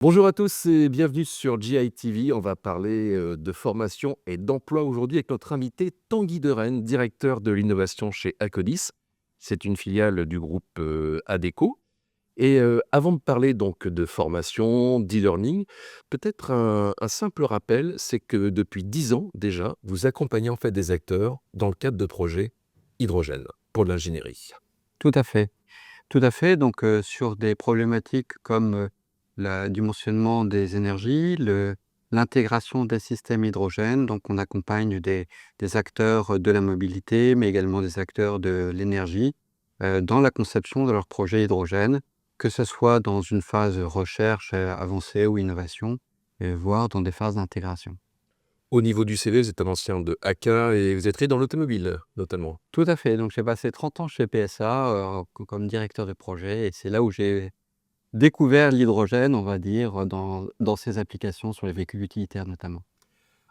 Bonjour à tous et bienvenue sur GITV. On va parler de formation et d'emploi aujourd'hui avec notre invité Tanguy Derennes, directeur de l'innovation chez Acodis. C'est une filiale du groupe Adecco. Et avant de parler donc de formation, d'e-learning, peut-être un simple rappel, c'est que depuis 10 ans déjà, vous accompagnez en fait des acteurs dans le cadre de projets hydrogène pour de l'ingénierie. Tout à fait. Tout à fait, donc sur des problématiques comme, la dimensionnement des énergies, l'intégration des systèmes hydrogène, donc on accompagne des acteurs, de la mobilité, mais également des acteurs de l'énergie, dans la conception de leurs projets hydrogène, que ce soit dans une phase recherche, avancée ou innovation, voire dans des phases d'intégration. Au niveau du CV, vous êtes un ancien de ACA et vous êtes très dans l'automobile notamment. Tout à fait, donc j'ai passé 30 ans chez PSA, comme directeur de projet et c'est là où j'ai découvert l'hydrogène, on va dire, dans ses applications sur les véhicules utilitaires notamment.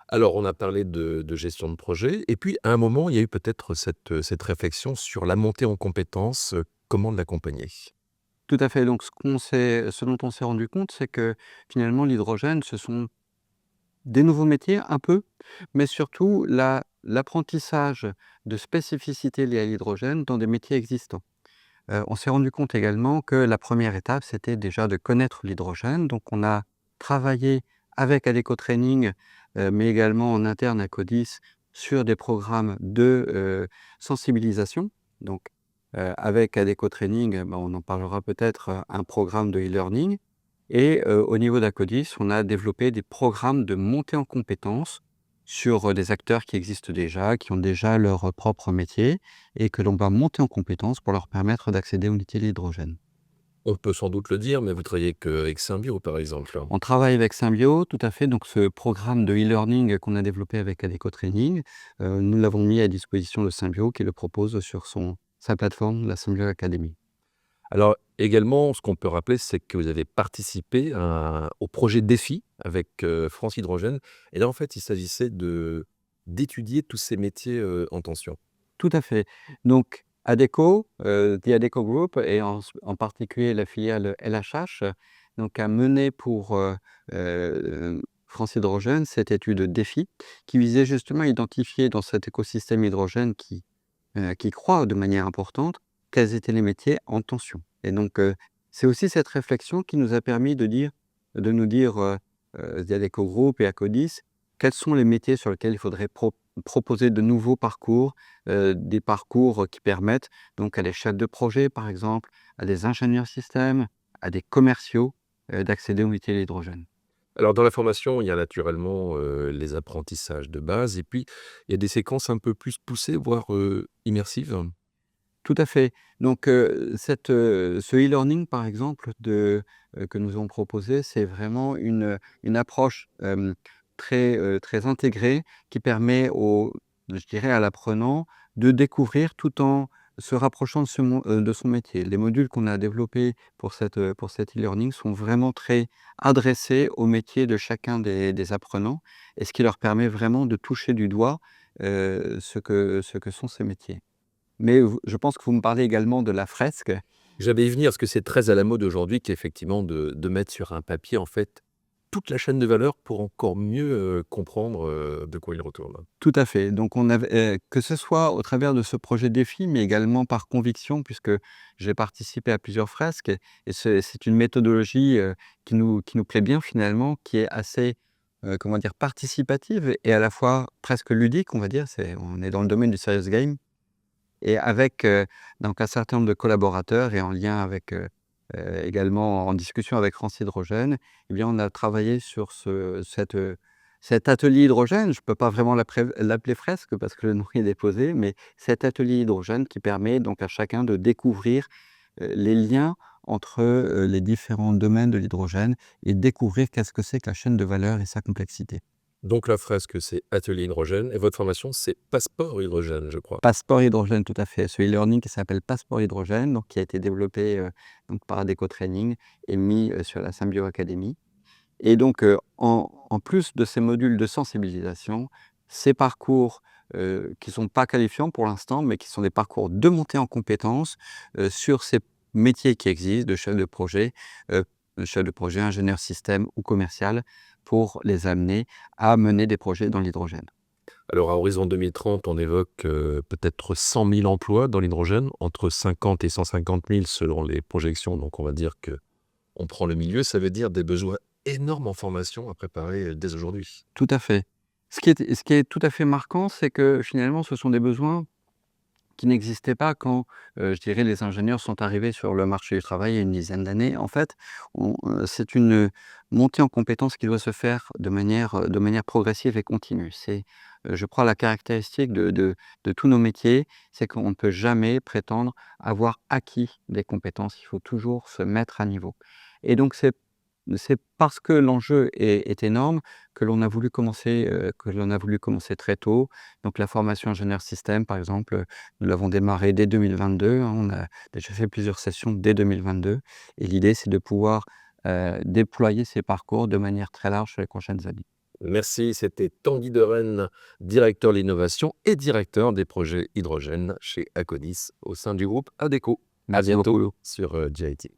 Alors, on a parlé de gestion de projet et puis à un moment, il y a eu peut-être cette réflexion sur la montée en compétences, comment l'accompagner? Tout à fait, donc ce dont on s'est rendu compte, c'est que finalement l'hydrogène, ce sont des nouveaux métiers un peu, mais surtout l'apprentissage de spécificités liées à l'hydrogène dans des métiers existants. On s'est rendu compte également que la première étape, c'était déjà de connaître l'hydrogène, donc on a travaillé avec Adecco Training, mais également en interne à Codis sur des programmes de, sensibilisation. Donc, avec Adecco Training, on en parlera peut-être, un programme de e-learning et au niveau d'Acodis, on a développé des programmes de montée en compétences sur, des acteurs qui existent déjà, qui ont déjà leur, propre métier et que l'on va monter en compétences pour leur permettre d'accéder au métier de l'hydrogène. On peut sans doute le dire, mais vous travaillez qu'avec Symbio, par exemple? On travaille avec Symbio, tout à fait, donc ce programme de e-learning qu'on a développé avec Adecco Training, nous l'avons mis à disposition de Symbio qui le propose sur sa plateforme, la Symbio Academy. Alors également, ce qu'on peut rappeler, c'est que vous avez participé au projet DEFI avec, France Hydrogène et là, en fait, il s'agissait d'étudier tous ces métiers, en tension. Tout à fait. Donc Adecco, The Adecco Group et en particulier la filiale LHH, donc a mené pour, France Hydrogène cette étude DEFI qui visait justement à identifier dans cet écosystème hydrogène qui croît de manière importante, quels étaient les métiers en tension. Et donc, c'est aussi cette réflexion qui nous a permis de nous dire, via l'Eco-Group et Acodis, quels sont les métiers sur lesquels il faudrait proposer de nouveaux parcours, des parcours qui permettent donc à des chefs de projet, par exemple, à des ingénieurs systèmes, à des commerciaux, d'accéder au métier de l'hydrogène. Alors dans la formation, il y a naturellement, les apprentissages de base et puis il y a des séquences un peu plus poussées, voire, immersives. Tout à fait. Donc, ce e-learning, par exemple, que nous avons proposé, c'est vraiment une approche, très intégrée qui permet je dirais, à l'apprenant de découvrir tout en se rapprochant de son métier. Les modules qu'on a développés pour cet e-learning sont vraiment très adressés au métier de chacun des apprenants et ce qui leur permet vraiment de toucher du doigt, ce que sont ces métiers. Mais je pense que vous me parlez également de la fresque. J'allais y venir parce que c'est très à la mode aujourd'hui qu'effectivement de mettre sur un papier, en fait, toute la chaîne de valeur pour encore mieux, comprendre, de quoi il retourne. Tout à fait. Donc on avait, que ce soit au travers de ce projet défi, mais également par conviction puisque j'ai participé à plusieurs fresques et c'est une méthodologie, qui nous plaît bien finalement, qui est assez, comment dire? Participative et à la fois presque ludique, on va dire. On est dans le domaine du serious game et avec, donc un certain nombre de collaborateurs et en lien avec, également en discussion avec France Hydrogène, eh bien, on a travaillé sur cet atelier hydrogène. Je ne peux pas vraiment l'appeler fresque parce que le nom est déposé, mais cet atelier hydrogène qui permet donc à chacun de découvrir, les liens entre, les différents domaines de l'hydrogène et découvrir qu'est-ce que c'est que la chaîne de valeur et sa complexité. Donc la fresque, c'est atelier hydrogène et votre formation, c'est passeport hydrogène, je crois. Passeport hydrogène, tout à fait. Ce e-learning qui s'appelle Passeport hydrogène, donc qui a été développé, donc par Adecco Training et mis, sur la Symbio Academy et donc, en plus de ces modules de sensibilisation, ces parcours, qui sont pas qualifiants pour l'instant, mais qui sont des parcours de montée en compétences, sur ces métiers qui existent de chef de projet, chef de projet, ingénieur système ou commercial pour les amener à mener des projets dans l'hydrogène. Alors, à horizon 2030, on évoque peut-être 100 000 emplois dans l'hydrogène, entre 50 et 150 000 selon les projections. Donc, on va dire qu'on prend le milieu. Ça veut dire des besoins énormes en formation à préparer dès aujourd'hui. Tout à fait. Ce qui est tout à fait marquant, c'est que finalement, ce sont des besoins qui n'existaient pas quand, je dirais, les ingénieurs sont arrivés sur le marché du travail il y a une dizaine d'années. En fait, c'est une montée en compétences qui doit se faire de manière progressive et continue. C'est, je crois, la caractéristique de tous nos métiers, c'est qu'on ne peut jamais prétendre avoir acquis des compétences. Il faut toujours se mettre à niveau et donc c'est parce que l'enjeu est énorme que l'on a voulu commencer très tôt. Donc la formation ingénieur système, par exemple, nous l'avons démarré dès 2022, hein. On a déjà fait plusieurs sessions dès 2022 et l'idée, c'est de pouvoir, déployer ces parcours de manière très large sur les prochaines années. Merci, c'était Tanguy Deren, directeur de l'innovation et directeur des projets hydrogène chez Aconis au sein du groupe Adecco. À Merci bientôt beaucoup. sur GIT.